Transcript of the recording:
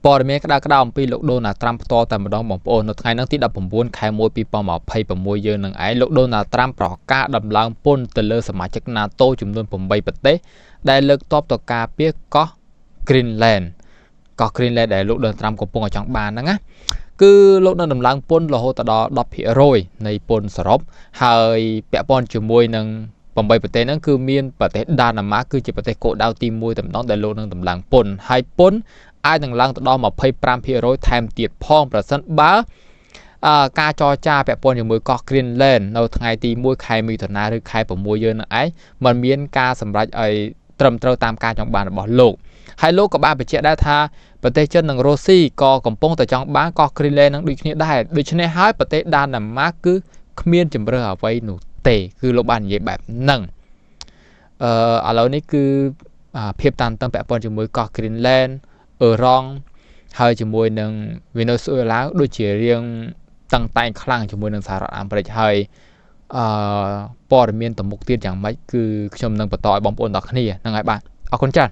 ព័ត៌មានក្តៅៗអំពីលោកដូណាល់ត្រាំផ្ទាល់តែម្ដងបងប្អូននៅថ្ងៃទី19 ខែ 1 2026 យើងនឹងឯងលោកដូណាល់ត្រាំប្រកាសដំឡើងពន្ធទៅលើសមាជិក NATO ចំនួន 8 ប្រទេសដែលលើកទ័ពទៅការពារកោះ Greenland កោះ Greenland ដែលលោកដូណាល់ត្រាំកំពុងចង់បានហ្នឹងណាគឺលោកនឹងដំឡើងពន្ធរហូតដល់ 10% នៃពន្ធសរុបហើយពាក់ព័ន្ធជាមួយនឹង 8 ប្រទេសហ្នឹងគឺមានប្រទេសដាណឺម៉ាកគឺជាប្រទេសគោលដៅទី 1 តែម្ដងដែលលោកនឹងដំឡើងពន្ធហើយពន្ធអាចនឹងឡើងទៅដល់ 25% ថែមទៀតផងប្រសិនបើការចរចាពាក់ព័ន្ធជាមួយកោះ Greenland នៅថ្ងៃទី 1 ខែមិថុនាឬខែ 6 យើងនឹងឯងมันមានការសម្រេចឲ្យត្រឹមត្រូវតាមការចង់បានរបស់លោកហើយលោកក៏បានបញ្ជាក់ដែរថាប្រទេសចិននិងរុស្ស៊ីក៏កំពុងតែចង់បានកោះ Greenland នឹងដូចគ្នាដែរដូច្នេះហើយប្រទេសដាណឺម៉ាកគឺគ្មានជំរឿអ្វីនោះទេគឺលោកបាននិយាយបែបហ្នឹងឥឡូវនេះគឺភាពតានតឹងពាក់ព័ន្ធជាមួយកោះ Greenland អឺរ៉ង់ហើយជាមួយនឹង Venezuela ដូចជារៀងតឹងតែងខ្លាំងជាមួយនឹងសហរដ្ឋអាមេរិកហើយព័ត៌មានទៅមុខទៀតយ៉ាងម៉េចគឺខ្ញុំនឹងបន្តឲ្យបងប្អូនទាំងគ្នាហ្នឹងហើយបាទអរគុណច្រើន